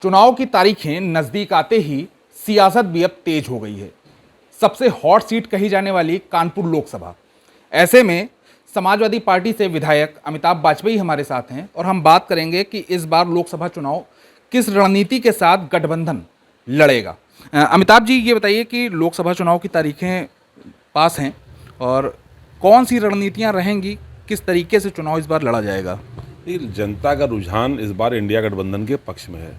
चुनाव की तारीखें नजदीक आते ही सियासत भी अब तेज हो गई है। सबसे हॉट सीट कही जाने वाली कानपुर लोकसभा। ऐसे में समाजवादी पार्टी से विधायक अमिताभ वाजपेयी हमारे साथ हैं और हम बात करेंगे कि इस बार लोकसभा चुनाव किस रणनीति के साथ गठबंधन लड़ेगा। अमिताभ जी, ये बताइए कि लोकसभा चुनाव की तारीखें पास हैं और कौन सी रणनीतियां रहेंगी, किस तरीके से चुनाव इस बार लड़ा जाएगा। देखिए, जनता का रुझान इस बार इंडिया गठबंधन के पक्ष में है।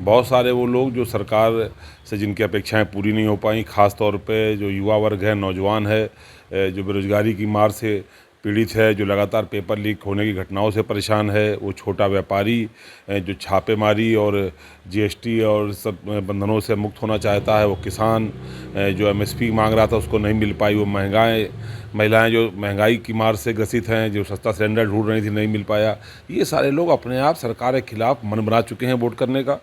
बहुत सारे वो लोग जो सरकार से जिनकी अपेक्षाएं पूरी नहीं हो पाई, ख़ास तौर पे जो युवा वर्ग है, नौजवान है, जो बेरोजगारी की मार से पीड़ित है, जो लगातार पेपर लीक होने की घटनाओं से परेशान है, वो छोटा व्यापारी जो छापेमारी और जीएसटी और सब बंधनों से मुक्त होना चाहता है, वो किसान जो एमएसपी मांग रहा था उसको नहीं मिल पाई, वो महिलाएं जो महंगाई की मार से ग्रसित हैं, जो सस्ता सिलेंडर ढूंढ रही थी नहीं मिल पाया। ये सारे लोग अपने आप सरकार के खिलाफ मन बना चुके हैं वोट करने का।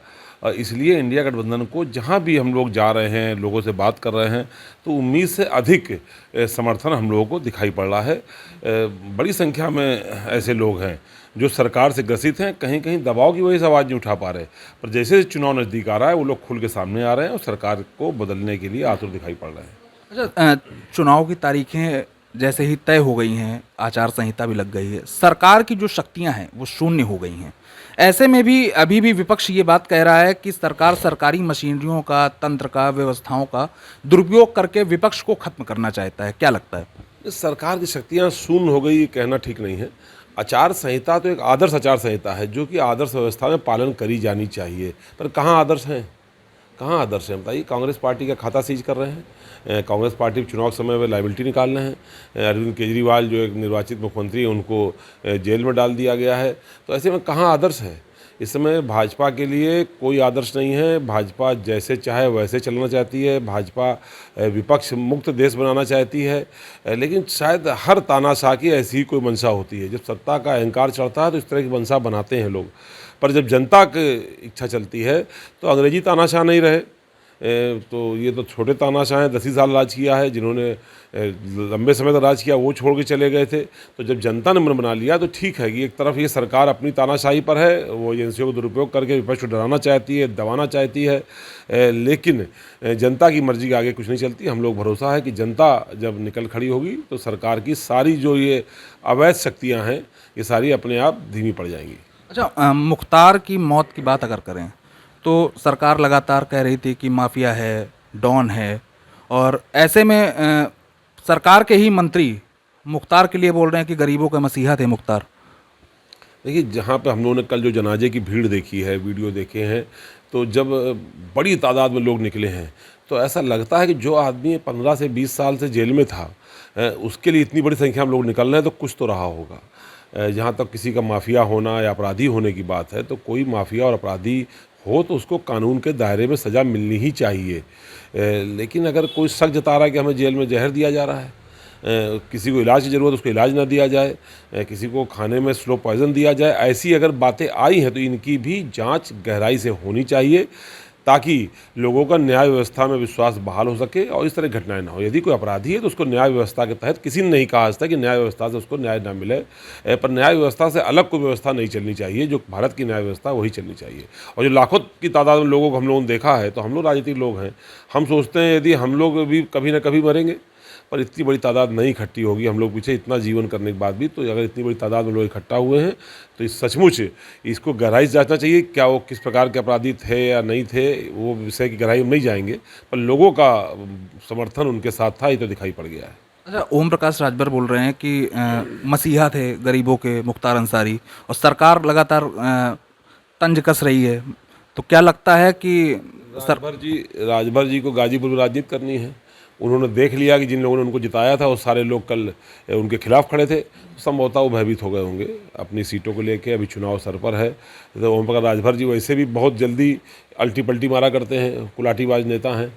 इसलिए इंडिया गठबंधन को जहाँ भी हम लोग जा रहे हैं, लोगों से बात कर रहे हैं, तो उम्मीद से अधिक समर्थन हम लोगों को दिखाई पड़ रहा है। बड़ी संख्या में ऐसे लोग हैं जो सरकार से ग्रसित हैं, कहीं कहीं दबाव की वजह से आवाज़ नहीं उठा पा रहे, पर जैसे चुनाव नज़दीक आ रहा है वो लोग खुल के सामने आ रहे हैं और सरकार को बदलने के लिए आतुर दिखाई पड़ रहे हैं। अच्छा, चुनाव की तारीखें जैसे ही तय हो गई हैं, आचार संहिता भी लग गई है, सरकार की जो शक्तियां हैं वो शून्य हो गई हैं। ऐसे में भी अभी भी विपक्ष ये बात कह रहा है कि सरकार सरकारी मशीनरियों का, तंत्र का, व्यवस्थाओं का दुरुपयोग करके विपक्ष को खत्म करना चाहता है। क्या लगता है? इस सरकार की शक्तियाँ शून्य हो गई, ये कहना ठीक नहीं है। आचार संहिता तो एक आदर्श आचार संहिता है जो कि आदर्श व्यवस्था में पालन करी जानी चाहिए, पर कहाँ आदर्श हैं, कहाँ आदर्श हैं बताइए। कांग्रेस पार्टी का खाता सीज कर रहे हैं, कांग्रेस पार्टी चुनाव के समय में लाइबिलिटी निकाल रहे हैं, अरविंद केजरीवाल जो एक निर्वाचित मुख्यमंत्री हैं उनको जेल में डाल दिया गया है। तो ऐसे में कहाँ आदर्श है? इस समय भाजपा के लिए कोई आदर्श नहीं है। भाजपा जैसे चाहे वैसे चलना चाहती है, भाजपा विपक्ष मुक्त देश बनाना चाहती है, लेकिन शायद हर तानाशाह की ऐसी ही कोई मंशा होती है। जब सत्ता का अहंकार चढ़ता है तो इस तरह की मंशा बनाते हैं लोग, पर जब जनता की इच्छा चलती है तो अंग्रेजी तानाशाह नहीं रहे। तो ये तो छोटे तानाशाह हैं, 10 ही साल राज किया है, जिन्होंने लंबे समय तक राज किया वो छोड़ के चले गए थे। तो जब जनता ने मन बना लिया तो ठीक है कि एक तरफ ये सरकार अपनी तानाशाही पर है, वो एजेंसियों को दुरुपयोग करके विपक्ष को डराना चाहती है, दबाना चाहती है, लेकिन जनता की मर्जी के आगे कुछ नहीं चलती। हम लोग भरोसा है कि जनता जब निकल खड़ी होगी तो सरकार की सारी जो ये अवैध शक्तियाँ हैं ये सारी अपने आप धीमी पड़ जाएंगी। अच्छा, मुख्तार की मौत की बात अगर करें तो सरकार लगातार कह रही थी कि माफिया है, डॉन है, और ऐसे में सरकार के ही मंत्री मुख्तार के लिए बोल रहे हैं कि गरीबों के मसीहा थे मुख्तार। देखिए, जहाँ पे हम लोगों ने कल जो जनाजे की भीड़ देखी है, वीडियो देखे हैं, तो जब बड़ी तादाद में लोग निकले हैं तो ऐसा लगता है कि जो आदमी 15 से 20 साल से जेल में था, उसके लिए इतनी बड़ी संख्या में लोग निकल रहे हैं तो कुछ तो रहा होगा। जहाँ तक किसी का माफिया होना या अपराधी होने की बात है, तो कोई माफिया और अपराधी हो तो उसको कानून के दायरे में सज़ा मिलनी ही चाहिए। लेकिन अगर कोई शक जता रहा है कि हमें जेल में जहर दिया जा रहा है, किसी को इलाज की ज़रूरत उसको इलाज ना दिया जाए, किसी को खाने में स्लो पॉइज़न दिया जाए, ऐसी अगर बातें आई हैं तो इनकी भी जांच गहराई से होनी चाहिए ताकि लोगों का न्याय व्यवस्था में विश्वास बहाल हो सके और इस तरह की घटनाएं ना हो। यदि कोई अपराधी है तो उसको न्याय व्यवस्था के तहत, किसी ने नहीं कहा आज तक कि न्याय व्यवस्था से उसको न्याय ना मिले, पर न्याय व्यवस्था से अलग कोई व्यवस्था नहीं चलनी चाहिए। जो भारत की न्याय व्यवस्था वही चलनी चाहिए। और जो लाखों की तादाद में लोगों को हम लोगों ने देखा है, तो हम लोग राजनीतिक लोग हैं, हम सोचते हैं यदि हम लोग भी कभी ना कभी मरेंगे, पर इतनी बड़ी तादाद नहीं इकट्ठी होगी। हम लोग पीछे इतना जीवन करने के बाद भी, तो अगर इतनी बड़ी तादाद में लोग इकट्ठा हुए हैं तो इस सचमुच इसको गहराई से जांचना चाहिए। क्या वो किस प्रकार के अपराधी थे या नहीं थे, वो विषय की गहराई में नहीं जाएंगे, पर लोगों का समर्थन उनके साथ था, ये तो दिखाई पड़ गया है। अच्छा, ओम प्रकाश राजभर बोल रहे हैं कि मसीहा थे गरीबों के मुख्तार अंसारी, और सरकार लगातार तंज कस रही है। तो क्या लगता है कि राजभर जी को गाजीपुर में राजनीति करनी है। उन्होंने देख लिया कि जिन लोगों ने उनको जिताया था वो सारे लोग कल उनके खिलाफ खड़े थे, संभवतः वो भयभीत हो गए होंगे अपनी सीटों को लेके। अभी चुनाव सर पर है, तो ओम प्रकाश राजभर जी वैसे भी बहुत जल्दी अल्टी पल्टी मारा करते हैं, कुलाटीबाज नेता हैं,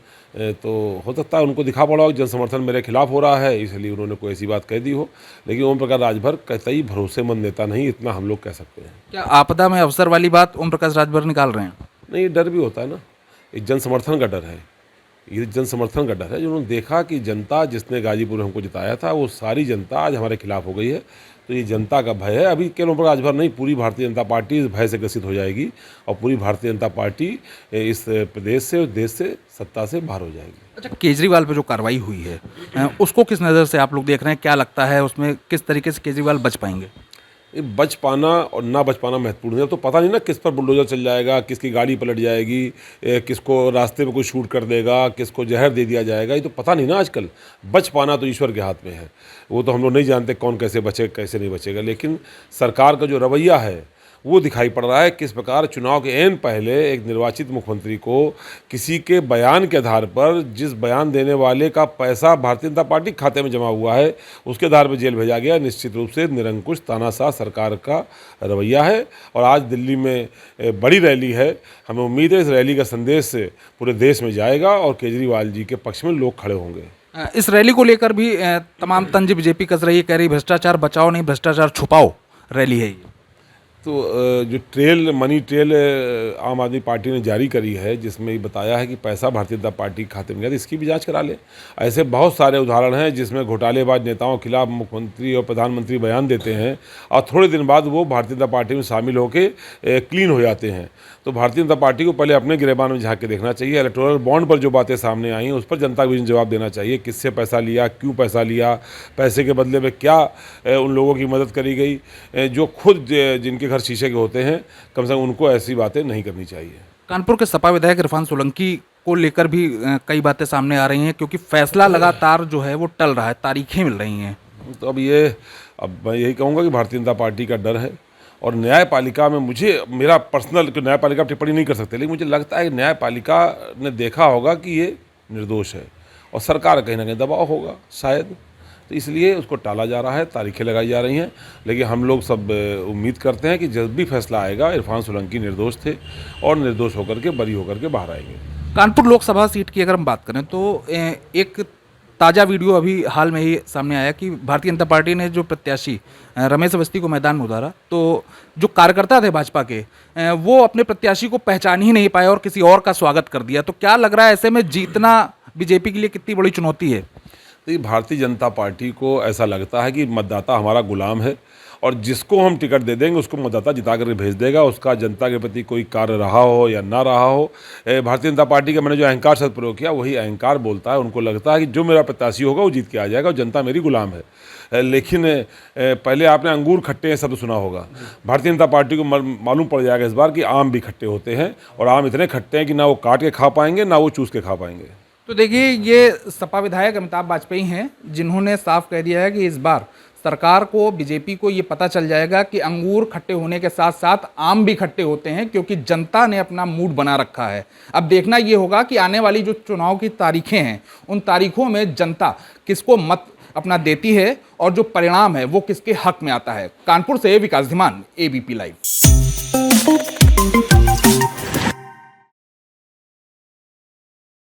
तो हो सकता है उनको दिखा पड़ा हो जन समर्थन मेरे खिलाफ हो रहा है, इसलिए उन्होंने कोई ऐसी बात कह दी हो। लेकिन ओम प्रकाश राजभर कतई भरोसेमंद नेता नहीं, इतना हम लोग कह सकते हैं। क्या आपदा में अवसर वाली बात ओम प्रकाश राजभर निकाल रहे हैं? नहीं, डर भी होता है ना, एक जन समर्थन का डर है। ये जन समर्थन का डर है। जो उन्होंने देखा कि जनता जिसने गाजीपुर में हमको जिताया था वो सारी जनता आज हमारे खिलाफ हो गई है, तो ये जनता का भय है। अभी केवल प्रकाश भर नहीं, पूरी भारतीय जनता पार्टी इस भय से ग्रसित हो जाएगी और पूरी भारतीय जनता पार्टी इस प्रदेश से और देश से सत्ता से बाहर हो जाएगी। अच्छा, केजरीवाल पे जो कार्रवाई हुई है उसको किस नज़र से आप लोग देख रहे हैं? क्या लगता है उसमें किस तरीके से केजरीवाल बच पाएंगे? ये बच पाना और ना बच पाना महत्वपूर्ण है। अब तो पता नहीं ना किस पर बुलडोजर चल जाएगा, किसकी गाड़ी पलट जाएगी, किसको रास्ते में कोई शूट कर देगा, किसको जहर दे दिया जाएगा, ये तो पता नहीं ना आजकल। बच पाना तो ईश्वर के हाथ में है, वो तो हम लोग नहीं जानते कौन कैसे बचेगा कैसे नहीं बचेगा। लेकिन सरकार का जो रवैया है वो दिखाई पड़ रहा है, किस प्रकार चुनाव के ऐन पहले एक निर्वाचित मुख्यमंत्री को किसी के बयान के आधार पर, जिस बयान देने वाले का पैसा भारतीय जनता पार्टी के खाते में जमा हुआ है, उसके आधार पर जेल भेजा गया। निश्चित रूप से निरंकुश तानाशाह सरकार का रवैया है। और आज दिल्ली में बड़ी रैली है, हमें उम्मीद है इस रैली का संदेश पूरे देश में जाएगा और केजरीवाल जी के पक्ष में लोग खड़े होंगे। इस रैली को लेकर भी तमाम तंज बीजेपी कस रही है, कह रही भ्रष्टाचार बचाओ नहीं भ्रष्टाचार छुपाओ रैली है ये। तो जो मनी ट्रेल आम आदमी पार्टी ने जारी करी है, जिसमें ये बताया है कि पैसा भारतीय जनता पार्टी के खाते में गया, तो इसकी भी जांच करा ले। ऐसे बहुत सारे उदाहरण हैं जिसमें घोटालेबाज नेताओं के खिलाफ मुख्यमंत्री और प्रधानमंत्री बयान देते हैं और थोड़े दिन बाद वो भारतीय जनता पार्टी में शामिल होकर क्लीन हो जाते हैं। तो भारतीय जनता पार्टी को पहले अपने गिरेबान में झांक के देखना चाहिए। इलेक्टोरल बॉन्ड पर जो बातें सामने आई उस पर जनता को जवाब देना चाहिए। किससे पैसा लिया, क्यों पैसा लिया, पैसे के बदले में क्या उन लोगों की मदद करी गई जो खुद जिनके घर शीशे के होते हैं, कम से कम उनको ऐसी बातें नहीं करनी चाहिए। कानपुर के सपा विधायक इरफान सोलंकी को लेकर भी कई बातें सामने आ रही हैं, क्योंकि फैसला लगातार जो है वो टल रहा है, तारीखें मिल रही हैं। तो अब मैं यही कहूँगा कि भारतीय जनता पार्टी का डर है और न्यायपालिका में मेरा पर्सनल न्यायपालिका टिप्पणी नहीं कर सकते, लेकिन मुझे लगता है कि न्यायपालिका ने देखा होगा कि ये निर्दोष है और सरकार कहीं ना कहीं दबाव होगा शायद, तो इसलिए उसको टाला जा रहा है, तारीखें लगाई जा रही हैं। लेकिन हम लोग सब उम्मीद करते हैं कि जब भी फैसला आएगा इरफान सोलंकी निर्दोष थे और निर्दोष होकर के बरी होकर के बाहर आएंगे। कानपुर लोकसभा सीट की अगर हम बात करें तो एक ताज़ा वीडियो अभी हाल में ही सामने आया कि भारतीय जनता पार्टी ने जो प्रत्याशी रमेश अवस्थी को मैदान में उतारा, तो जो कार्यकर्ता थे भाजपा के वो अपने प्रत्याशी को पहचान ही नहीं पाए और किसी और का स्वागत कर दिया। तो क्या लग रहा है ऐसे में जीतना बीजेपी के लिए कितनी बड़ी चुनौती है? तो भारतीय जनता पार्टी को ऐसा लगता है कि मतदाता हमारा गुलाम है और जिसको हम टिकट दे देंगे उसको मतदाता जिता करके भेज देगा, उसका जनता के प्रति कोई कार्य रहा हो या ना रहा हो। भारतीय जनता पार्टी का मैंने जो अहंकार शब्द प्रयोग किया वही अहंकार बोलता है। उनको लगता है कि जो मेरा प्रत्याशी होगा वो जीत के आ जाएगा और जनता मेरी गुलाम है। लेकिन पहले आपने अंगूर खट्टे हैं शब्द सुना होगा, भारतीय जनता पार्टी को मालूम पड़ जाएगा इस बार कि आम भी खट्टे होते हैं और आम इतने खट्टे हैं कि ना वो काट के खा पाएंगे ना वो चूस के खा पाएंगे। तो देखिए, ये सपा विधायक अमिताभ बाजपेयी हैं जिन्होंने साफ कह दिया है कि इस बार सरकार को, बीजेपी को ये पता चल जाएगा कि अंगूर खट्टे होने के साथ साथ आम भी खट्टे होते हैं, क्योंकि जनता ने अपना मूड बना रखा है। अब देखना ये होगा कि आने वाली जो चुनाव की तारीखें हैं उन तारीखों में जनता किसको मत अपना देती है और जो परिणाम है वो किसके हक में आता है। कानपुर से विकास धीमान, ABP लाइव।